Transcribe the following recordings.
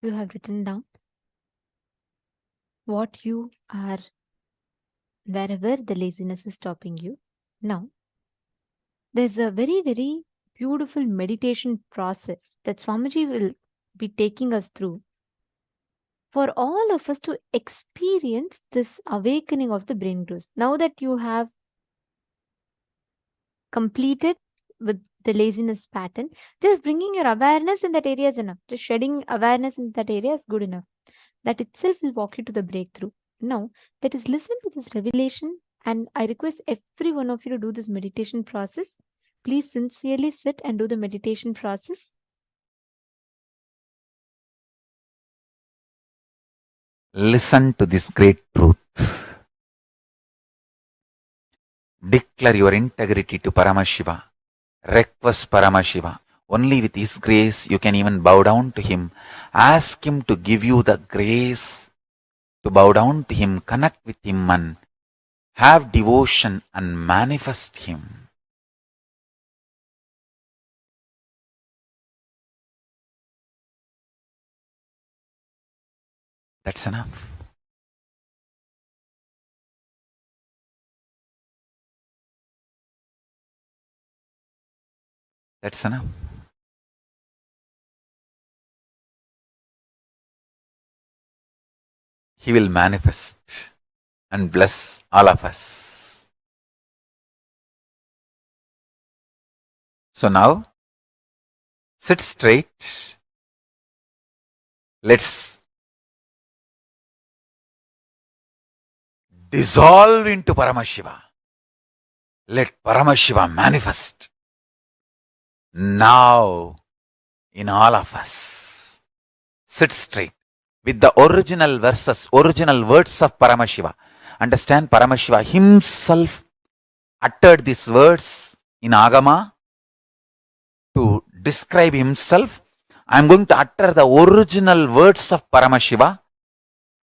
You have written down what you are wherever the laziness is stopping you. Now, there's a very, very beautiful meditation process that Swamiji will be taking us through for all of us to experience this awakening of the brain growth. Now that you have completed with the laziness pattern, just bringing your awareness in that area is enough. Just shedding awareness in that area is good enough. That itself will walk you to the breakthrough. Now, that is listen to this revelation, and I request every one of you to do this meditation process. Please sincerely sit and do the meditation process. Listen to this great truth. Declare your integrity to Paramashiva. Request Paramashiva. Only with His grace you can even bow down to Him. Ask Him to give you the grace to bow down to Him, connect with Him and have devotion and manifest Him. That's enough. That's enough. He will manifest and bless all of us. So now, sit straight. Let's dissolve into Paramashiva. Let Paramashiva manifest now in all of us. Sit straight with the original verses, original words of Paramashiva. Understand, Paramashiva himself uttered these words in Agama to describe himself. I am going to utter the original words of Paramashiva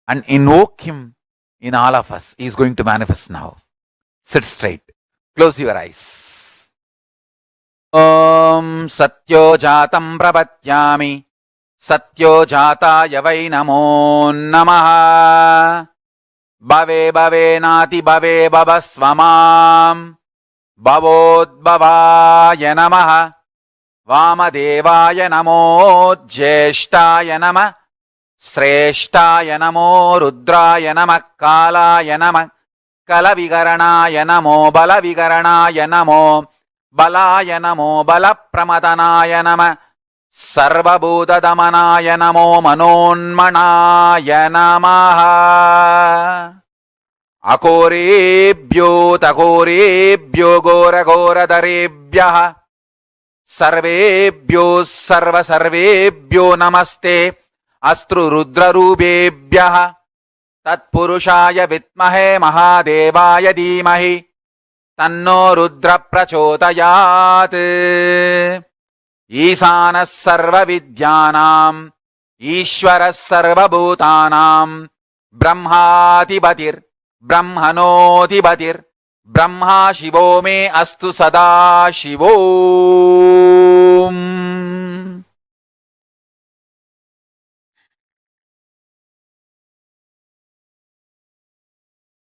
and invoke him in all of us. He is going to manifest now. Sit straight. Close your eyes. Om Satyo Jatam Prapatyami Satyo Jataya Vai Namo Namaha Bhave Bhave Nati Bhave Bhavasvamam Bhavodbhavaya Namaha Vamadevaya Namo Jyeshtaya Namah Sreshtaya Namo Rudraya Namah Kalaya Namah Kalavigaranaya Namo Balavigaranaya Namo Balaya Namo Balapramadhanaya Namah Sarvabhutadamanaya Namo Manonmanaya Namaha Akorebhyo Takorebhyo Gora Gora Darebhyaha Sarvebhyo Sarva Sarvebhyo Namaste Astru Rudra Rubebhyaha Tatpurushaya Vitmahe Mahadevaya Dhimahi Tanno Rudra Prachodayat Isana Sarva Vidyanam Ishvara Sarva Bhutanam Brahmatibatir Brahmanotibatir Brahma Shivo Me Astu Sada Shivom.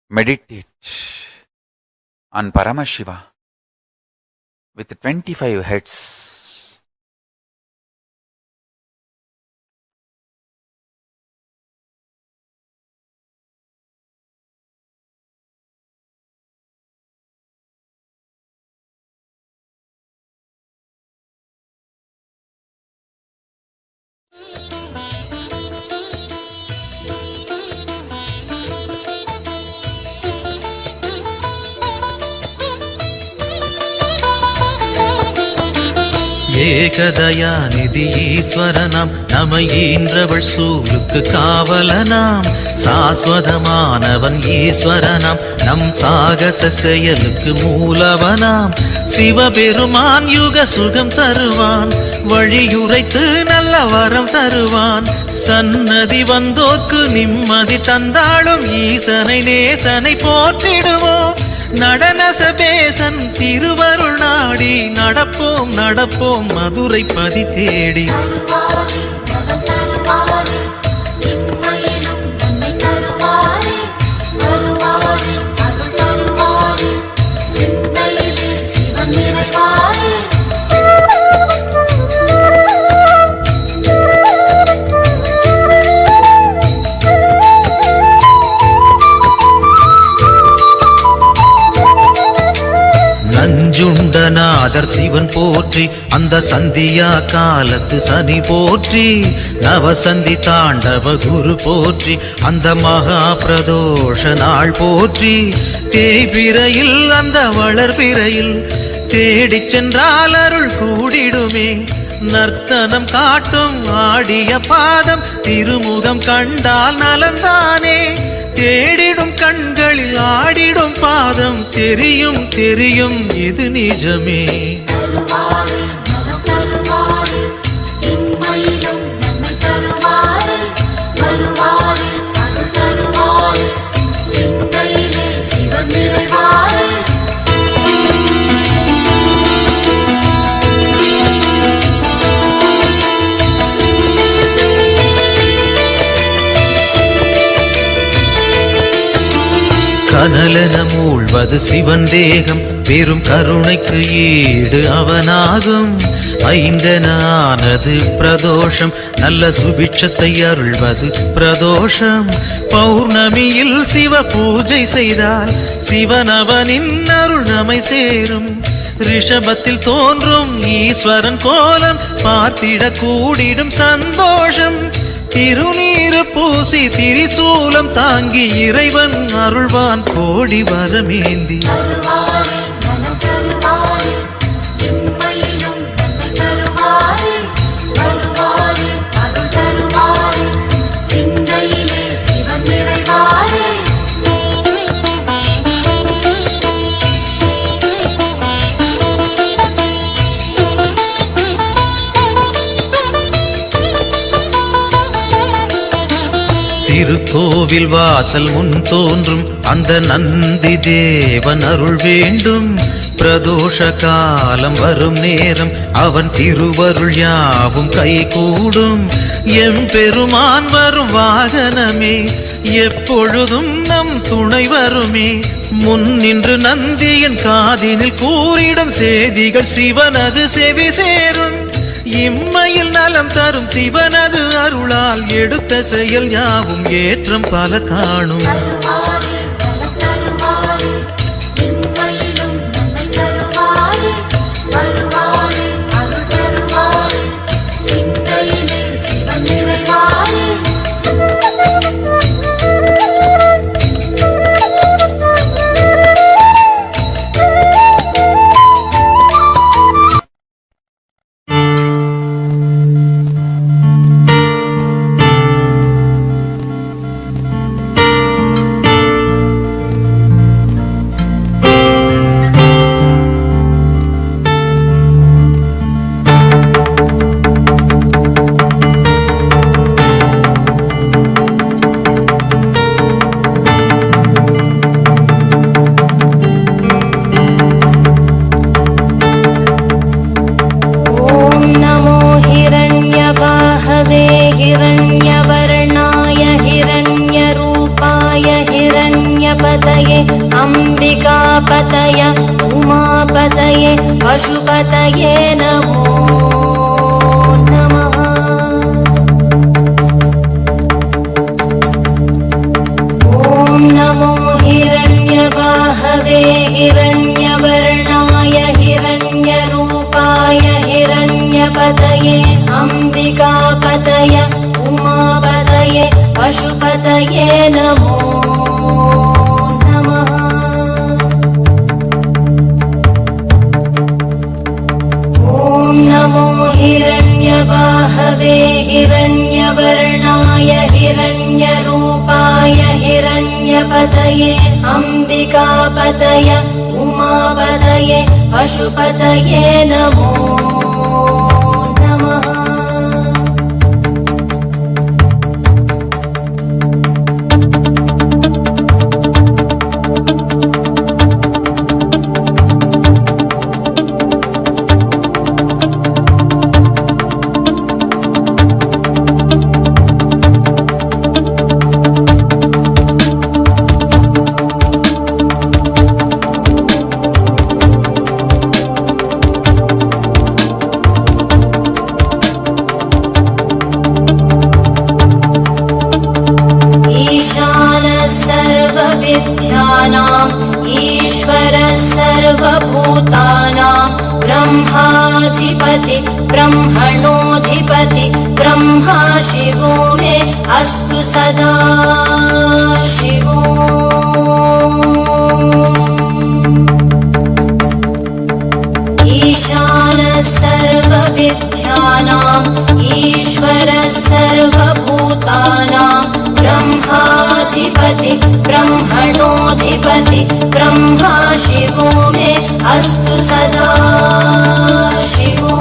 Meditate on Paramashiva with 25 heads. ஏகதயாநிதி ஈஸ்வரனாம் நம ஈன்றவள் சூலுக்கு காவலனாம் சாஸ்வதமானவன் ஈஸ்வரனாம் நம் சாகச செயலுக்கு மூலவனாம் சிவபெருமான் யுக சுகம் தருவான் வழியுரைத்து நல்ல வரம் தருவான் சன்னதி வந்தோர்க்கு நிம்மதி தந்தாளும் ஈசனை நேசனை போற்றிடுவோம் நடன சபேசன் திருவருள் நாடி நடப்போம் நடப்போம் மதுரை பதி தேடி. நாதர் சிவன் போற்றி, அந்த சந்தியா காலத்து சனி போற்றி, நவசந்தி தாண்டவ குரு போற்றி, அந்த மகா பிரதோஷ நாள் போற்றி, தேய்பிரையில் அந்த வளர்பிரையில் தேடிச் சென்றால் அருள் கூடிடுமே, நர்த்தனம் காட்டும் ஆடிய பாதம் திருமுகம் கண்டால் நலந்தானே, தேடிடும் கண்களில் ஆடிடும் பாதம் தெரியும் தெரியும் இது நிஜமே. கனலென மூழ்வது சிவன் தேகம், பெரும் கருணைக்கு ஈடு அவனாகும், ஐந்தென ஆனது பிரதோஷம், நல்ல சுபிட்சத்தை அருள்வது பிரதோஷம், பௌர்ணமியில் சிவ பூஜை செய்தால் சிவனவனின் அருள் நம்மை சேரும், ரிஷபத்தில் தோன்றும் ஈஸ்வரன் கோலம் பார்த்திட கூடிடும் சந்தோஷம், திருநீரு பூசி திரிசூலம் தாங்கி இறைவன் அருள்வான் கோடி வரமேந்தி. திருக்கோவில் வாசல் முன் தோன்றும் அந்த நந்தி தேவன் அருள் வேண்டும், பிரதோஷ காலம் வரும் நேரம் அவன் திருவருள் யாவும் கை கூடும், எம்பெருமான் வரும் வாகனமே எப்பொழுதும் நம் துணை வருமே, முன் நின்று நந்தியின் காதினில் கூறிடும் செய்திகள் சிவனது செவி சேரும், இம்மையில் நலம் தரும் சிவனது அருளால் எடுத்த செயல் யாவும் ஏற்றம் பல காணும். अंबिकापतये उमापतये पशुपतये नमो नमः। ॐ नमो हिरण्यबाहवे हिरण्यवर्णाय हिरण्यरूपाय हिरण्यपतये अंबिकापतये उमापतये पशुपतये नमो नमः। ॐ नमो हिरण्यबाहवे हिरण्यवर्णाय हिरण्यरूपाय हिरण्यपतये अंबिकापतये उमापतये पशुपतये नमो नमः। ईश्वरः सर्वभूतानां ब्रह्माधिपति ब्रह्मणोऽधिपति ब्रह्मा शिवो मे अस्तु सदा शिवो। ईशानः सर्वविद्यानां ईश्वरः सर्वभूतानां ब्रह्माधिपति ब्रह्मणोऽधिपति ब्रह्मा शिवो मे अस्तु सदा शिवो।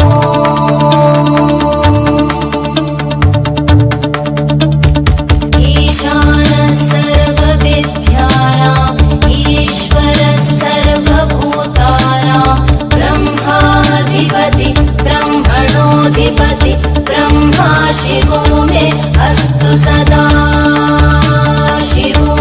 ईशानः सर्वविद्यानां ईश्वरः सर्वभूतानां ब्रह्माधिपति ब्रह्मणोऽधिपति ब्रह्मा शिवो मे अस्तु सदा शिवो।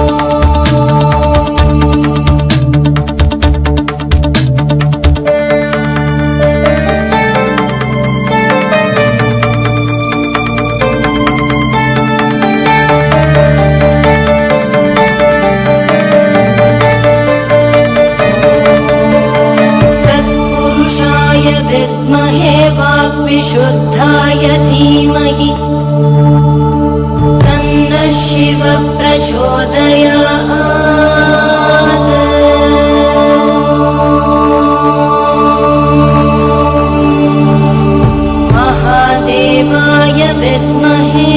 तत्पुरुषाय विद्महे वाग्विशुद्धाय धीमहि तन्नः शिवः प्रचोदयात्। महादेवाय विद्महे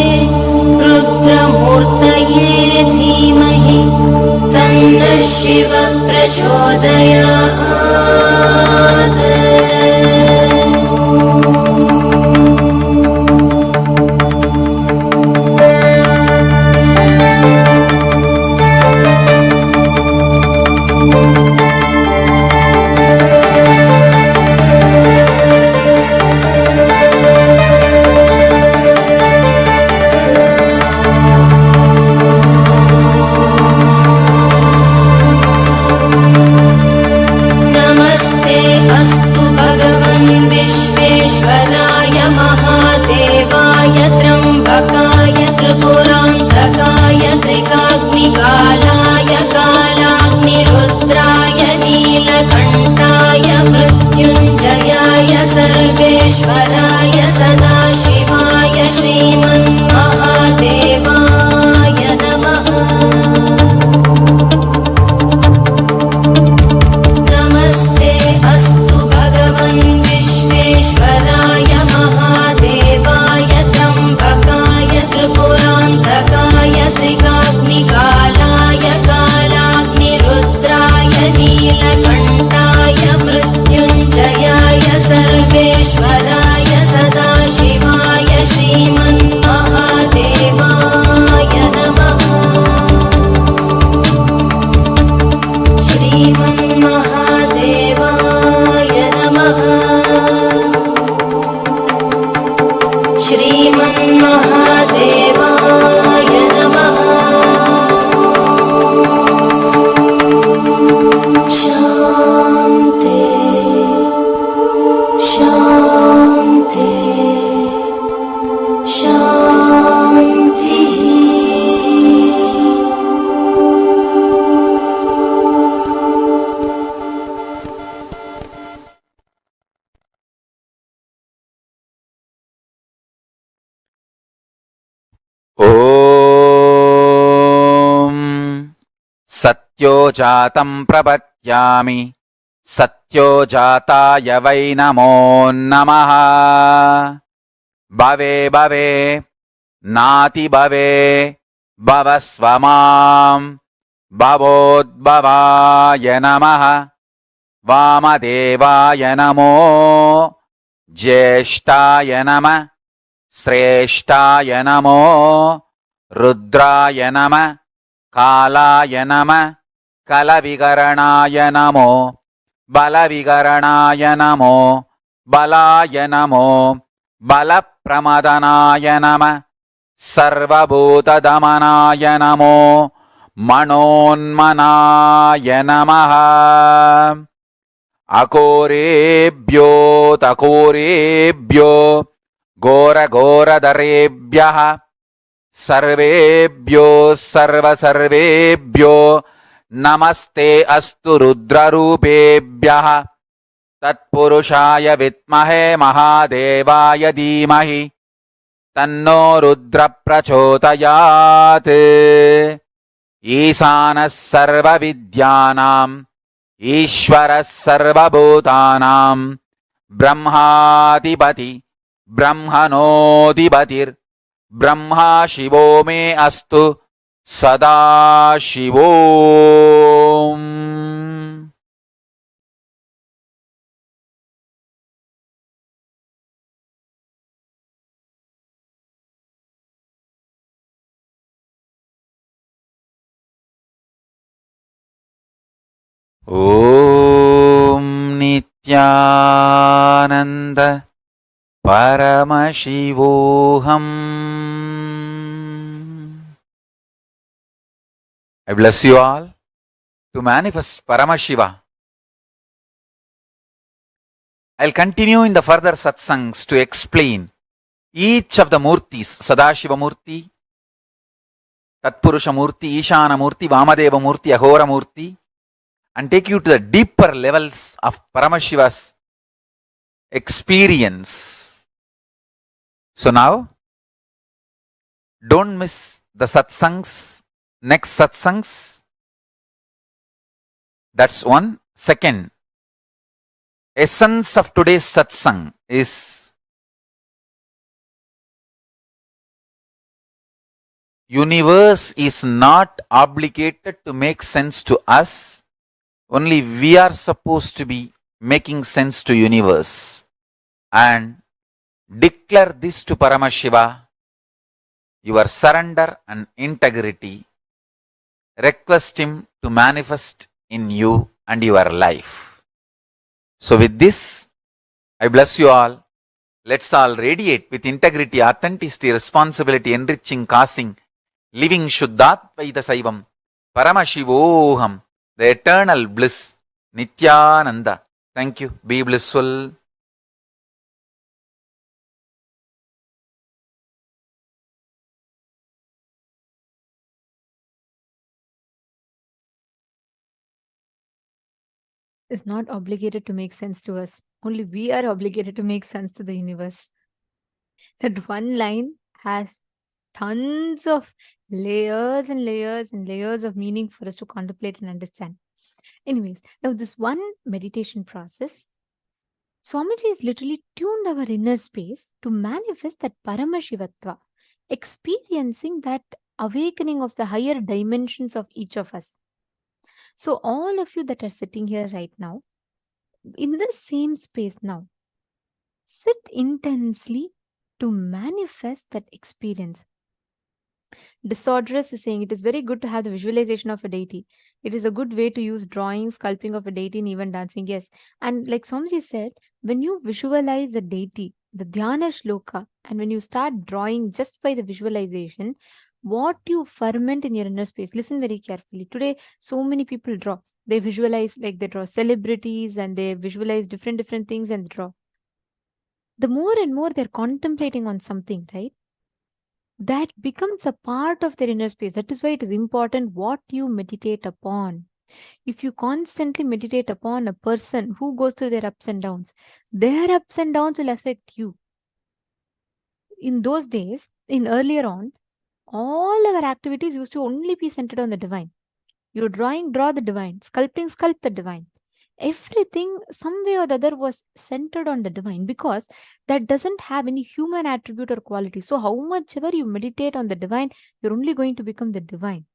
रुद्रमूर्तये धीमहि तन्नः शिवः प्रचोदयात्। अस्तु भगवन् विश्वेश्वराय महादेवाय त्र्यम्बकाय त्रिपुरान्तकाय त्रिकाग्निकालाय कालाग्निरुद्राय नीलकण्ठाय मृत्युञ्जयाय सर्वेश्वराय सदाशिवाय श्रीमन्महादेवाय नमः। अस्तु भगवन् विश्वेश्वराय महादेवाय त्र्यम्बकाय त्रिपुरान्तकाय त्रिकाग्निकालाय कालाग्निरुद्राय नीलकण्ठाय मृत्युञ्जयाय सर्वेश्वराय सदाशिवाय श्रीमन्महादेवाय नमः। श्रीमन्महादेवाय नमः। श्रीमन्महादेवाय नमः। शान्ति शान्ति शान्तिः। ఓం సత్యో జాతం ప్రపద్యామి సత్యో జాతాయ వై నమో నమః. భవే భవే నాతి భవే భవస్వ మాం భవోద్భవాయ నమః. వామదేవాయ నమో జ్యేష్ఠాయ నమః. శ్రేష్ఠాయ నమో రుద్రాయ నమః. కాలాయ నమః. కలవికరణాయ నమో బలవికరణాయ నమో బలాయ నమో బలప్రమదనాయ నమః. సర్వభూతదమనాయ నమో మనోన్మనాయ నమః. అకోరేభ్యోతకోరేభ్యో ఘోరఘోరధరేభ్యః సర్వేభ్యో సర్వసర్వేభ్యో Namaste astu rudrarupebhyah tatpurushaya vitmahe mahadevaya dhimahi tanno rudra prachodayat. Isanas sarva vidyanam Ishwaras sarvabhutanam Brahmadipati Brahmanodipatir Brahma Shivo me astu Sada Shivom. Om Nityananda Paramashivoham. I bless you all to manifest Paramashiva. I'll continue in the further satsangs to explain each of the murtis, Sadashiva Murti, Tatpurusha Murti, Ishana Murti, Vamadeva Murti, Ahora Murti, and take you to the deeper levels of Paramashiva's experience. So now, don't miss the satsangs, next satsangs. That's one. Second, essence of today's satsang is universe is not obligated to make sense to us. Only we are supposed to be making sense to universe. And declare this to Paramashiva, your surrender and integrity. Request him to manifest in you and your life. So with this, I bless you all. Let's all radiate with integrity, authenticity, responsibility, enriching, causing, living Shuddhatvaita Saivam, Paramashivoham, the eternal bliss, Nityananda. Thank you. Be blissful. Is not obligated to make sense to us. Only we are obligated to make sense to the universe. That one line has tons of layers and layers and layers of meaning for us to contemplate and understand. Anyways, now this one meditation process, Swamiji is literally tuned our inner space to manifest that Paramashivatva, experiencing that awakening of the higher dimensions of each of us. So all of you that are sitting here right now, in the same space now, sit intensely to manifest that experience. Disorderous is saying it is very good to have the visualization of a deity. It is a good way to use drawing, sculpting of a deity, and even dancing. Yes. And like Somji said, when you visualize a deity, the Dhyana Shloka, and when you start drawing just by the visualization, what you ferment in your inner space, listen very carefully. Today, so many people draw. They visualize, like they draw celebrities and they visualize different things and draw. The more and more they're contemplating on something, right? That becomes a part of their inner space. That is why it is important what you meditate upon. If you constantly meditate upon a person who goes through their ups and downs, their ups and downs will affect you. In those days, in earlier on, all our activities used to only be centered on the divine. You're drawing, draw the divine. Sculpting, sculpt the divine. Everything, some way or the other, was centered on the divine because that doesn't have any human attribute or quality. So, how much ever you meditate on the divine, you're only going to become the divine.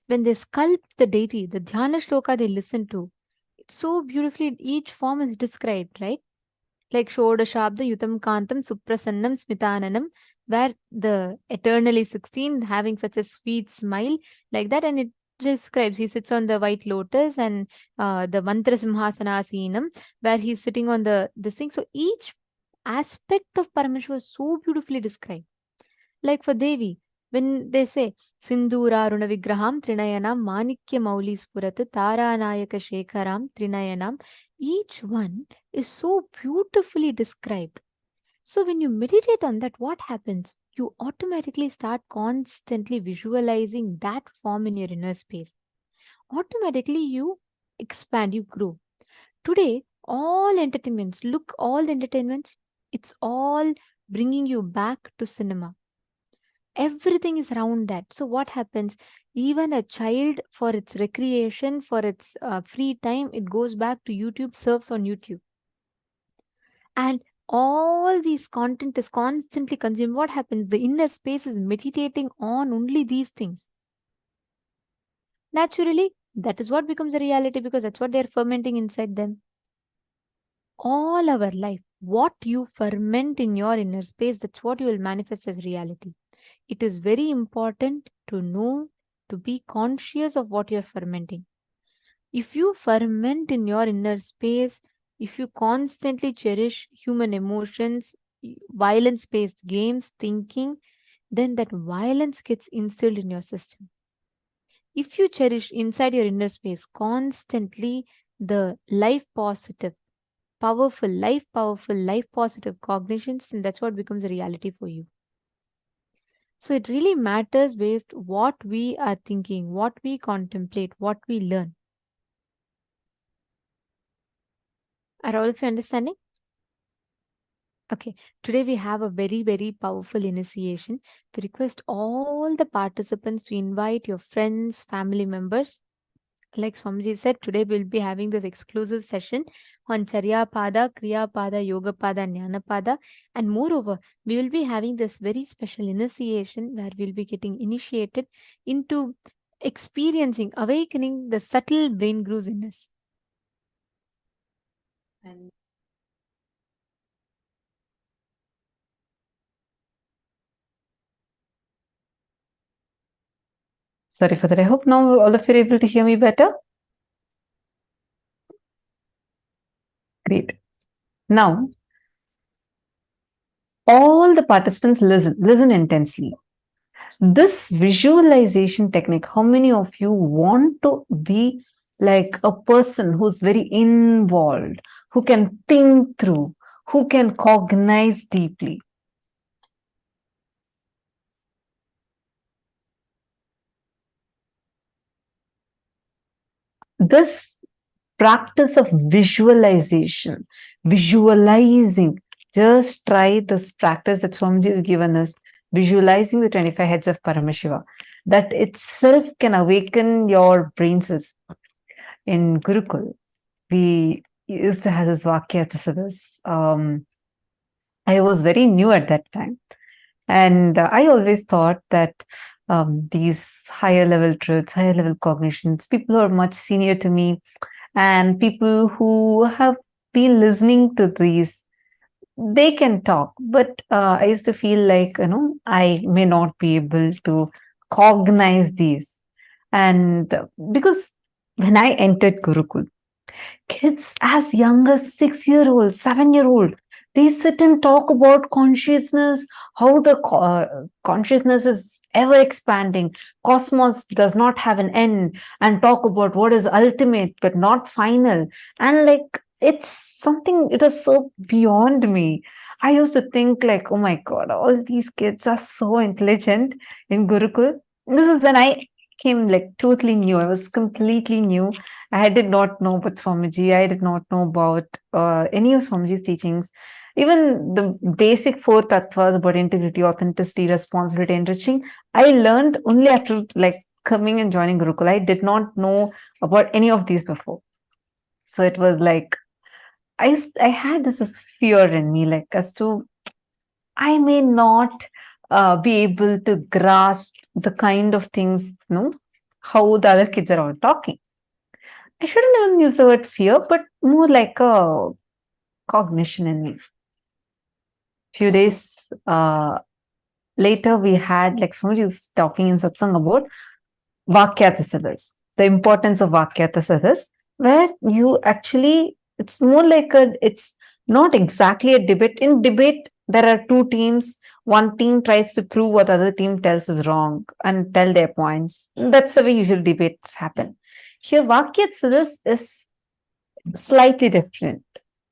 When they sculpt the deity, the Dhyana Shloka they listen to, it's so beautifully, each form is described, right? Like Shodashabda Yutam Kantam Suprasannam Smitananam, where the eternally 16 having such a sweet smile, like that, and it describes he sits on the white lotus and the Mantra Simhasanasinam, where he's sitting on this thing. So each aspect of Parameshwar was so beautifully described. Like for Devi, when they say Sindura Runa Vigraham Trinayanam Manikya Mauli Spurat Taranayaka Shekharam Trinayanam, each one is so beautifully described. So when you meditate on that, what happens? you automatically start constantly visualizing that form in your inner space. Automatically, you expand, you grow. Today, all the entertainments, it's all bringing you back to cinema. Everything is around that. So, what happens? Even a child, for its recreation, for its free time, it goes back to YouTube, surfs on YouTube. And all these content is constantly consumed. What happens? The inner space is meditating on only these things. Naturally, that is what becomes a reality because that's what they're fermenting inside them. All our life, what you ferment in your inner space, that's what you will manifest as reality. It is very important to know, to be conscious of what you're fermenting. If you ferment in your inner space, if you constantly cherish human emotions, violence based games, thinking, then that violence gets instilled in your system. If you cherish inside your inner space constantly the life positive cognitions, then that's what becomes a reality for you. So it really matters based what we are thinking, what we contemplate, what we learn. Are all of you understanding? Okay, today we have a very, very powerful initiation. To request all the participants to invite your friends, family members. Like Swamiji said, today we'll be having this exclusive session on Charya Pada, Kriya Pada, Yoga Pada, Jnana Pada. And moreover, we will be having this very special initiation where we'll be getting initiated into experiencing, awakening the subtle brain grooves in us. And sorry for that. I hope now all of you are able to hear me better. Great. Now, all the participants listen intensely. This visualization technique, how many of you want to be like a person who's very involved, who can think through, who can cognize deeply? This practice of visualization, visualizing, just try this practice that Swamiji has given us, visualizing the 25 heads of Paramashiva. That itself can awaken your brain cells. In Gurukul, we used to have this Vakya Tasadas. I was very new at that time. And I always thought that these higher level truths, higher level cognitions, people who are much senior to me, and people who have been listening to these, they can talk. But I used to feel like, I may not be able to cognize these. And because when I entered Gurukul, kids as young as 6-year-old, 7-year-old, they sit and talk about consciousness, how the consciousness is ever expanding, cosmos does not have an end, and talk about what is ultimate but not final. And like, it's something, it is so beyond me. I used to think like, oh my God, all these kids are so intelligent in Gurukul. This is when I came like totally new. I was completely new. I did not know about Swamiji. I did not know about any of Swamiji's teachings. Even the basic 4 tattvas about integrity, authenticity, responsibility, enriching, I learned only after like coming and joining Gurukul. I did not know about any of these before. So it was like, I had this fear in me, like as to, I may not be able to grasp the kind of things, how the other kids are all talking. I shouldn't even use the word fear, but more like a cognition in me. Few days later, we had, like Swamiji was talking in satsang about Vakyatasadas, the importance of Vakyatasadas, where you actually, it's more like it's not exactly a debate. In debate, there are 2 teams. One team tries to prove what the other team tells is wrong and tell their points. That's the way usual debates happen. Here, Vakyatasadas is slightly different,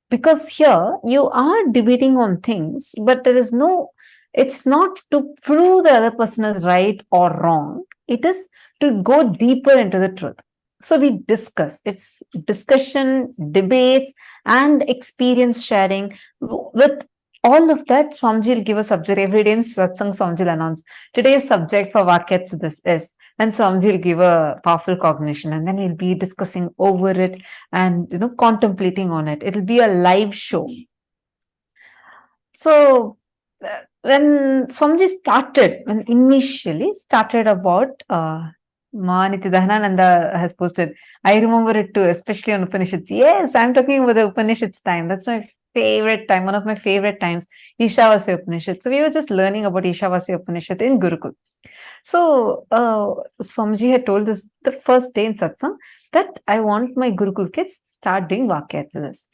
because here you are debating on things, but there is no It's not to prove the other person is right or wrong. It is to go deeper into the truth. So we discuss. It's discussion, debates, and experience sharing. With all of that, Swamiji will give a subject every day in Satsang. Swamiji will announce today's subject for Vakyats this is. And Swamiji will give a powerful cognition, and then we'll be discussing over it and contemplating on it. It'll be a live show. So when Swamiji started, when initially started about Maniti Dahanananda has posted, I remember it too, especially on Upanishads. Yes, I'm talking about the Upanishads time. That's my favorite time, one of my favorite times, Ishavasya Upanishad. So we were just learning about Ishavasya Upanishad in Gurukul. So Swamiji had told us the first day in satsang that I want my Gurukul kids to start doing Vakyats.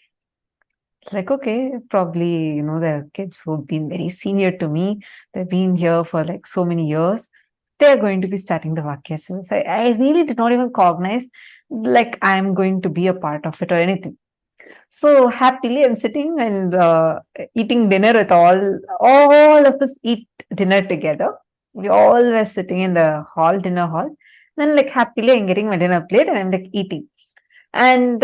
Like, okay, probably, there are kids who've been very senior to me. They've been here for like so many years. They're going to be starting the Vakyas. I really did not even cognize like I'm going to be a part of it or anything. So happily, I'm sitting and eating dinner with all of us eat dinner together. We all were sitting in the dinner hall. Then like happily, I'm getting my dinner plate and I'm like eating. And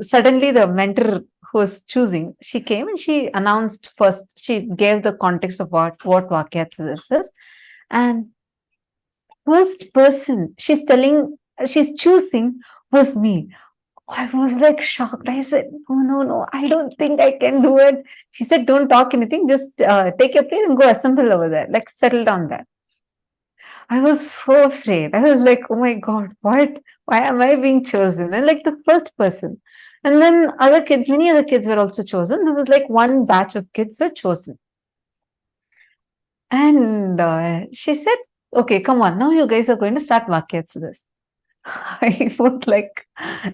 suddenly the mentor who was choosing, she came and she announced first, she gave the context of what Vakyats this is. And first person she's choosing was me. I was like shocked. I said, no, I don't think I can do it. She said, don't talk anything, just take your plate and go assemble over there, like settle down there. I was so afraid. I was like, oh my God, what? Why am I being chosen? And like the first person. And then many other kids were also chosen. This is like one batch of kids were chosen. And she said, okay, come on, now you guys are going to start Vakyats this. I felt like,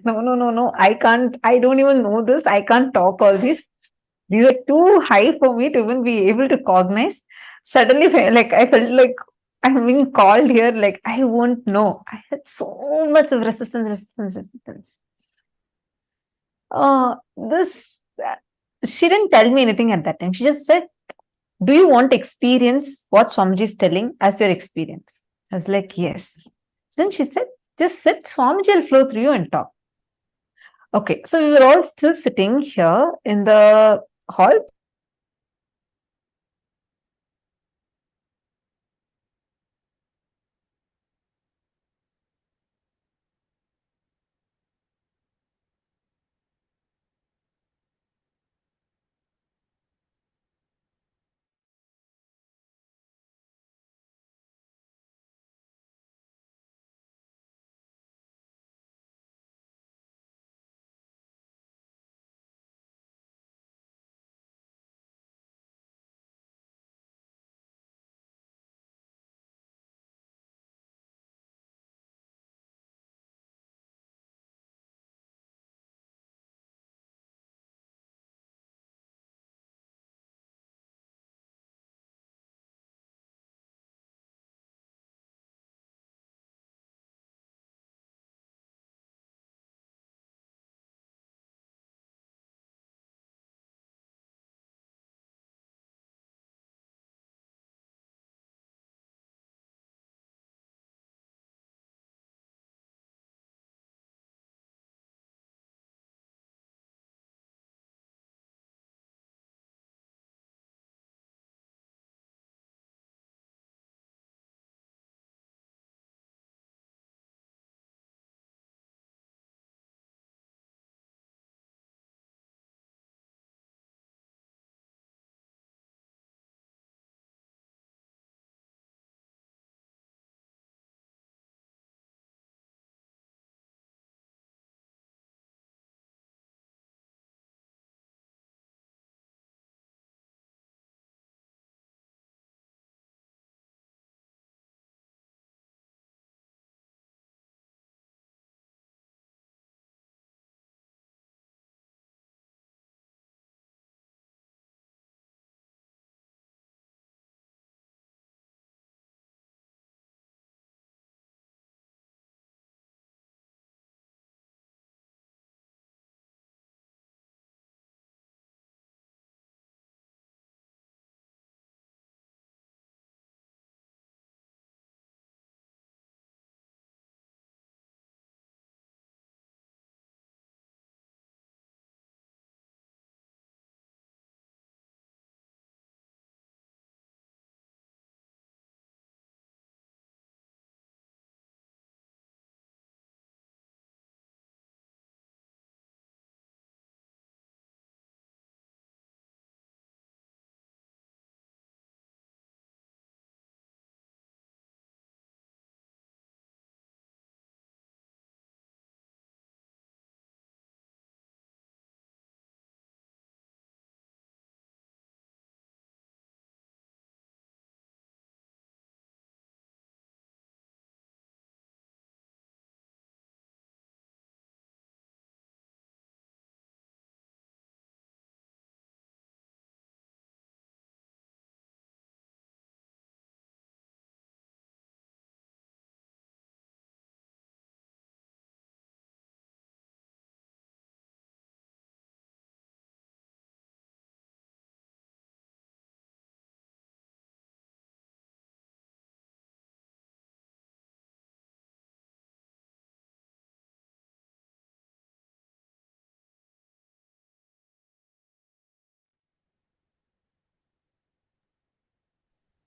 no, I can't, I don't even know this. I can't talk all these. These are too high for me to even be able to cognize. Suddenly, like, I felt like I'm being called here, like, I won't know. I had so much of resistance. She didn't tell me anything at that time. She just said, do you want to experience what Swamiji is telling as your experience? I was like, yes. Then she said, just sit, Swamiji will flow through you and talk. Okay, so we were all still sitting here in the hall.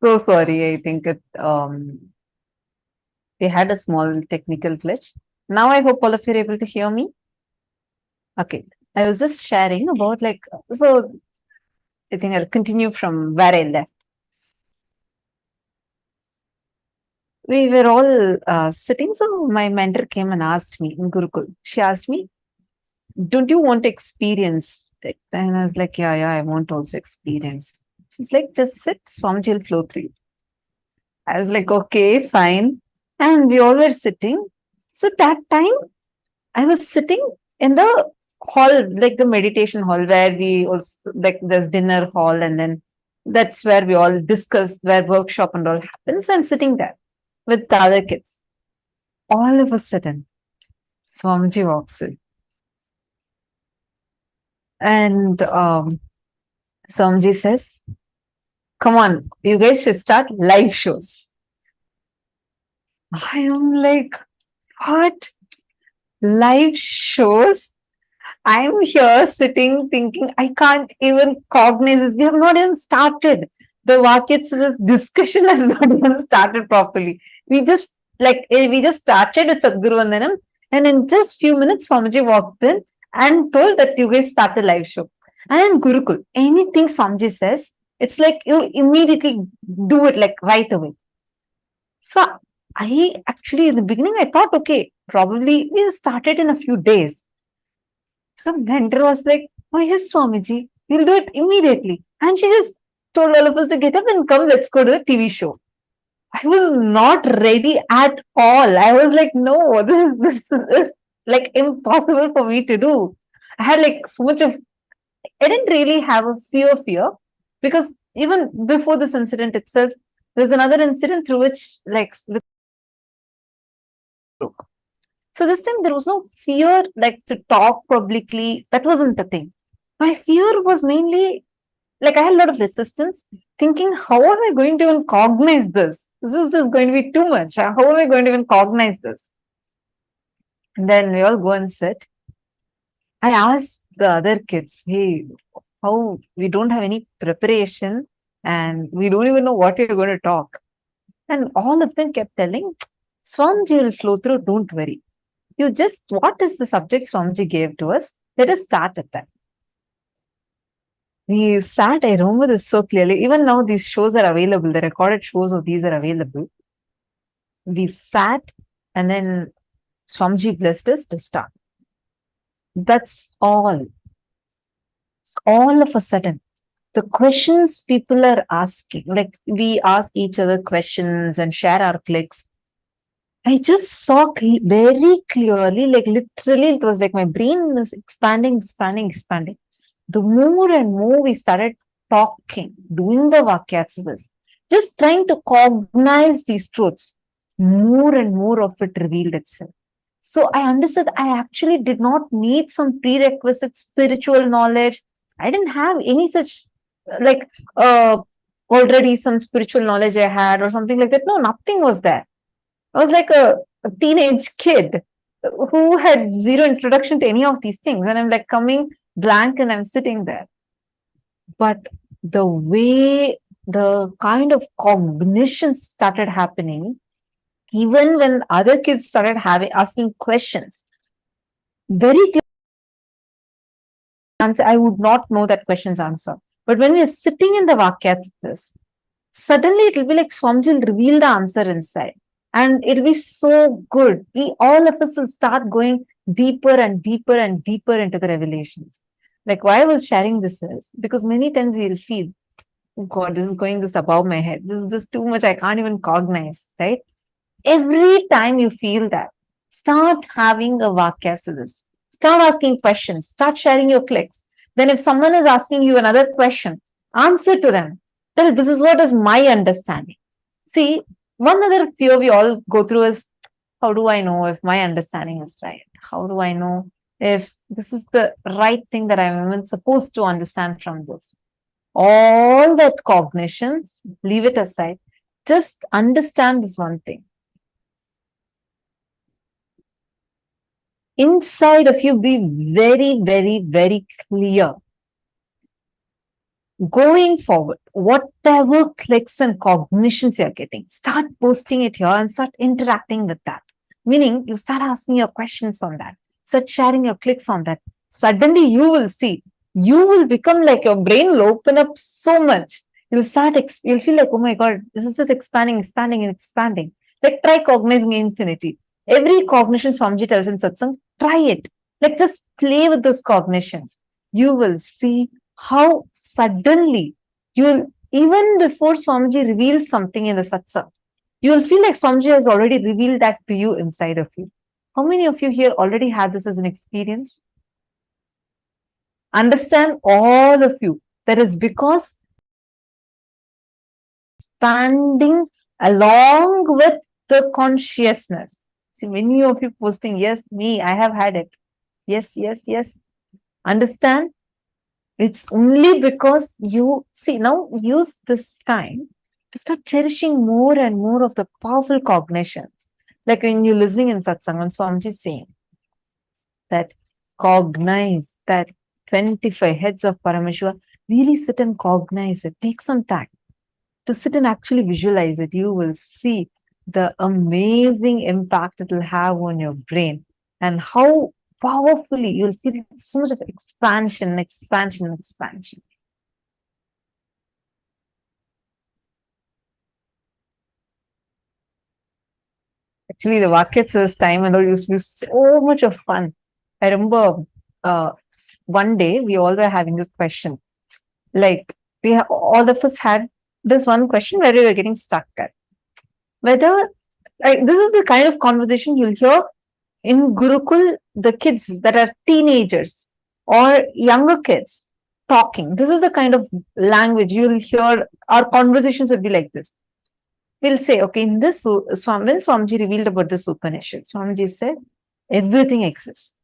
So sorry, I think we had a small technical glitch. Now I hope all of you are able to hear me. Okay. I was just sharing about so I think I'll continue from where I left. We were all sitting, so my mentor came and asked me in Gurukul. She asked me, don't you want to experience it? And I was like, yeah, I want to also experience. She's like, just sit, Swamiji will flow through you. I was like, okay, fine. And we all were sitting. So that time I was sitting in the hall, like the meditation hall, where we also like there's dinner hall, and then that's where we all discuss, where workshop and all happens. I'm sitting there with the other kids. All of a sudden, Swamiji walks in. And Swamiji says, come on, you guys should start live shows. I am like, what? Live shows? I'm here sitting thinking, I can't even cognize this. We have not even started. The Vakyats discussion has not even started properly. We just started with Sadhguru Vandanam, and in just few minutes, Swamiji walked in and told that you guys start the live show. And in Gurukul, anything Swamiji says, it's like you immediately do it like right away. So I actually, in the beginning, I thought, okay, probably we started in a few days. The mentor was like, oh yes, Swamiji, we'll do it immediately. And she just told all of us to get up and come, let's go to the TV show. I was not ready at all. I was like, no, this is like impossible for me to do. I had like so much of, I didn't really have a fear because even before this incident itself, there's another incident through which like so this time there was no fear like to talk publicly. That wasn't the thing. My fear was mainly like I had a lot of resistance, thinking, how am I going to even cognize this? This is just going to be too much. How am I going to even cognize this? And then we all go and sit. I asked the other kids, hey, how we don't have any preparation and we don't even know what you're going to talk. And all of them kept telling, Swamiji will flow through, don't worry. You just, what is the subject Swamiji gave to us? Let us start with that. We sat, I remember this so clearly. Even now, these shows are available. The recorded shows of these are available. We sat and then Swamiji blessed us to start. That's all. All of a sudden, the questions people are asking, like we ask each other questions and share our clicks. I just saw very clearly, like literally, it was like my brain is expanding. The more and more we started talking, doing the Vakyats, just trying to cognize these truths, more and more of it revealed itself. So I understood I actually did not need some prerequisite spiritual knowledge. I didn't have any such like already some spiritual knowledge I had or something like that. No, nothing was there. I was like a teenage kid who had zero introduction to any of these things. And I'm like coming blank and I'm sitting there. But the way the kind of cognition started happening, even when other kids started asking questions, very clear answer, I would not know that question's answer. But when we're sitting in the Vakyats, suddenly it will be like Swamiji will reveal the answer inside. And it'll be so good. All of us will start going deeper and deeper and deeper into the revelations. Like why I was sharing this is because many times we'll feel, oh God, this is going this above my head. This is just too much. I can't even cognize, right? Every time you feel that, start having a vakyas to this. Start asking questions. Start sharing your clicks. Then if someone is asking you another question, answer to them. Tell this is what is my understanding. See, one other fear we all go through is, how do I know if my understanding is right? How do I know if this is the right thing that I'm even supposed to understand from this? All that cognitions, leave it aside. Just understand this one thing. Inside of you, be very, very, very clear. Going forward, whatever clicks and cognitions you're getting, start posting it here and start interacting with that. Meaning, you start asking your questions on that, start sharing your clicks on that. Suddenly, you will see, you will become like your brain will open up so much. You'll start, you'll feel like, oh my God, this is just expanding, expanding, and expanding. Like, try cognizing infinity. Every cognition Swamiji tells in satsang, try it. Like, just play with those cognitions. You will see how suddenly you'll, even before Swamiji reveals something in the satsang, you'll feel like Swamiji has already revealed that to you inside of you. How many of you here already had this as an experience? Understand, all of you, that is because expanding along with the consciousness. See, many of you posting, yes, me, I have had it. Yes, yes, yes. Understand? It's only because you see, now use this time to start cherishing more and more of the powerful cognitions. Like when you're listening in satsang, and Swamiji is saying that cognize that 25 heads of Paramashiva, really sit and cognize it. Take some time to sit and actually visualize it. You will see the amazing impact it will have on your brain and how powerfully you'll feel so much of expansion, expansion, expansion. Actually, the Vakyats time and all used to be so much of fun. I remember one day we all were having a question. Like all of us had this one question where we were getting stuck at. Whether this is the kind of conversation you'll hear in Gurukul, the kids that are teenagers or younger kids talking. This is the kind of language you'll hear. Our conversations will be like this. We'll say, okay, in this, when Swamiji revealed about this Upanishad, Swamiji said, everything exists.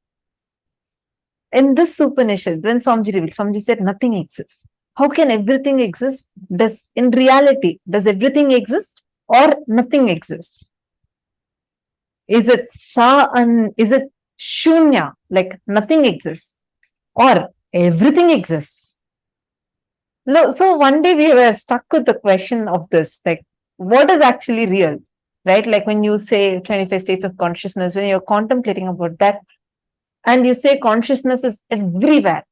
In this Upanishad, when Swamiji revealed, Swamiji said, nothing exists. How can everything exist? In reality, does everything exist or nothing exists? Is it is it shunya, like nothing exists, or everything exists? No, so one day we were stuck with the question of this, like, what is actually real, right? Like when you say 25 states of consciousness, when you're contemplating about that, and you say consciousness is everywhere,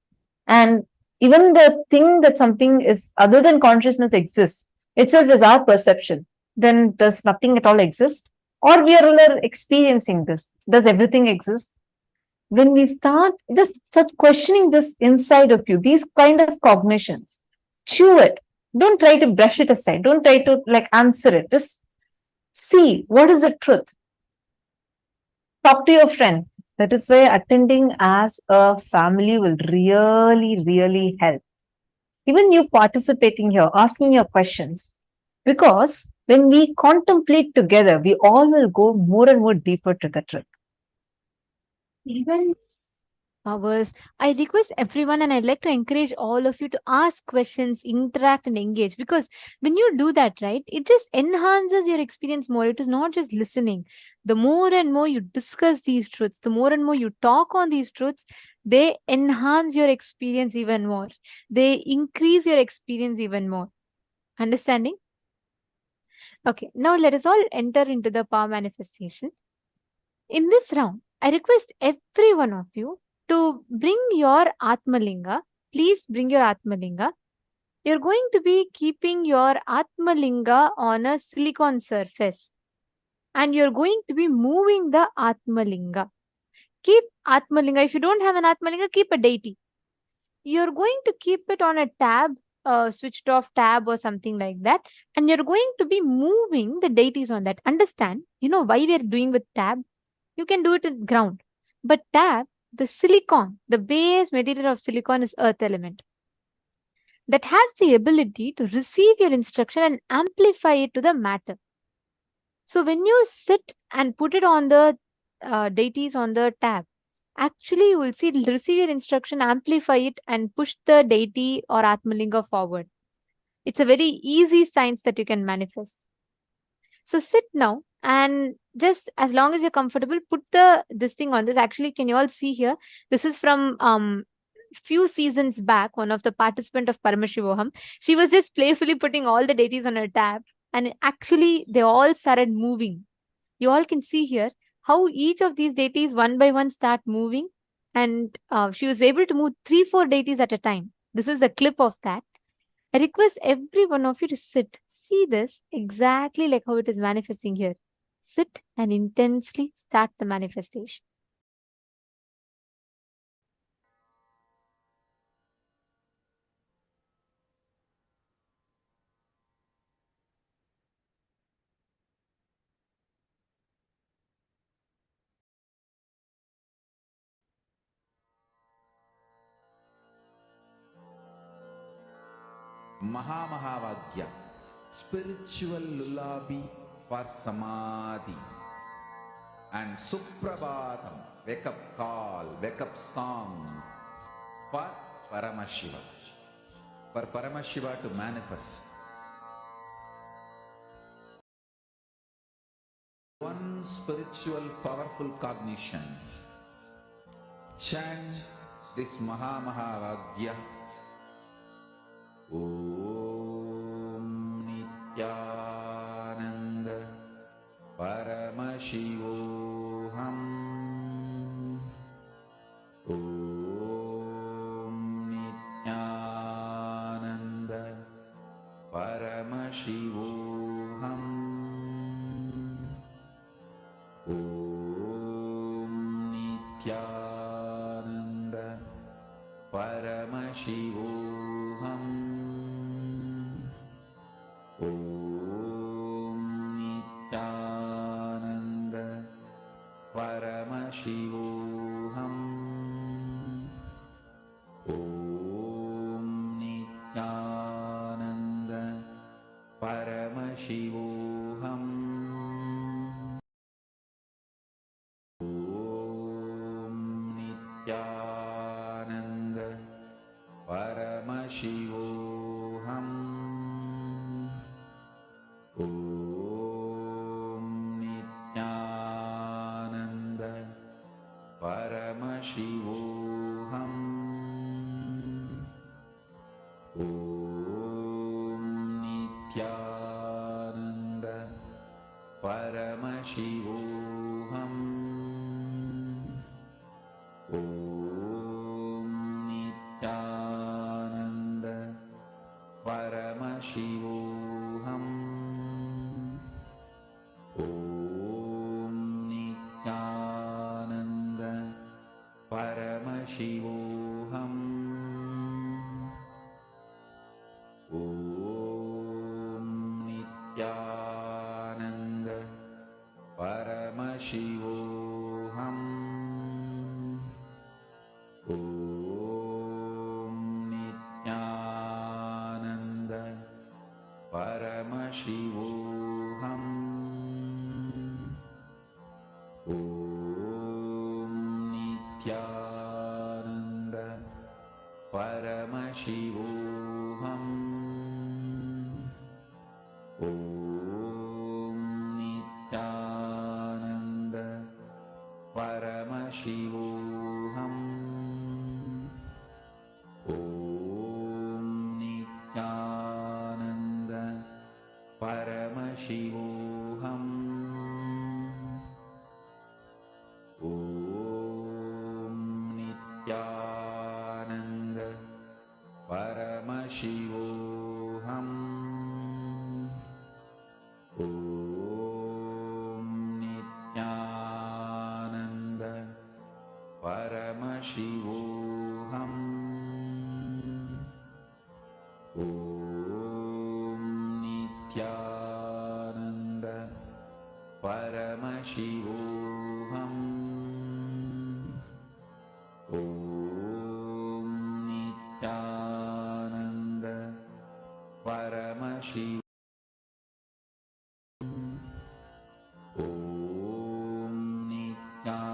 and even the thing that something is other than consciousness exists, itself is our perception, then does nothing at all exist? Or we are all experiencing this? Does everything exist? When we start questioning this inside of you, these kind of cognitions, chew it. Don't try to brush it aside. Don't try to like answer it. Just see what is the truth. Talk to your friend. That is why attending as a family will really, really help. Even you participating here, asking your questions. Because when we contemplate together, we all will go more and more deeper to the truth. Even hours. I request everyone and I'd like to encourage all of you to ask questions, interact, and engage, because when you do that, right, it just enhances your experience more. It is not just listening. The more and more you discuss these truths, the more and more you talk on these truths, they enhance your experience even more. They increase your experience even more. Understanding? Okay, now let us all enter into the power manifestation. In this round, I request every one of you to bring your Atmalinga. Please bring your Atmalinga. You're going to be keeping your Atmalinga on a silicon surface. And you're going to be moving the Atmalinga. Keep Atmalinga. If you don't have an Atmalinga, keep a deity. You're going to keep it on a tab, switched off tab or something like that. And you're going to be moving the deities on that. Understand, you know why we're doing with tab? You can do it in ground. But tab, the silicon, the base material of silicon is earth element. That has the ability to receive your instruction and amplify it to the matter. So when you sit and put it on the deities on the tab, actually you will see it'll receive your instruction, amplify it, and push the deity or Atmalinga forward. It's a very easy science that you can manifest. So sit now and just as long as you're comfortable, put this thing on this. Actually, can you all see here? This is from few seasons back, one of the participant of Paramashivoham, she was just playfully putting all the deities on her tab, and actually they all started moving. You all can see here how each of these deities one by one start moving, and she was able to move 3 4 deities at a time. This is the clip of that. I request every one of you to sit. See this exactly like how it is manifesting here. Sit and intensely start the manifestation. Mahamahavagya, spiritual lullaby for Samadhi. And Suprabhatam, wake up call, wake up song for Paramashiva. For Paramashiva to manifest. One spiritual powerful cognition. Chant this Mahamahavagya. Om Nityananda Paramashivoham. Om Nityananda Paramashivoham. Om Nityananda Paramashivoham. Om Nityananda Paramashivoham. Om Nityananda Paramashivoham. Om Nityananda Paramashivoham. Om Nityananda Paramashivoham. Om Nityananda Paramashivoham. Om Nityananda Paramashivoham. Om Nityananda Paramashivoham. Om Nityananda Paramashivoham. Om Nityananda Paramashivoham. Om Nityananda Paramashivoham. Om Nityananda Paramashivoham. Om Nityananda Paramashivoham. Om Nityananda Paramashivoham. Om Nityananda Paramashivoham. Om Nityananda Paramashivoham.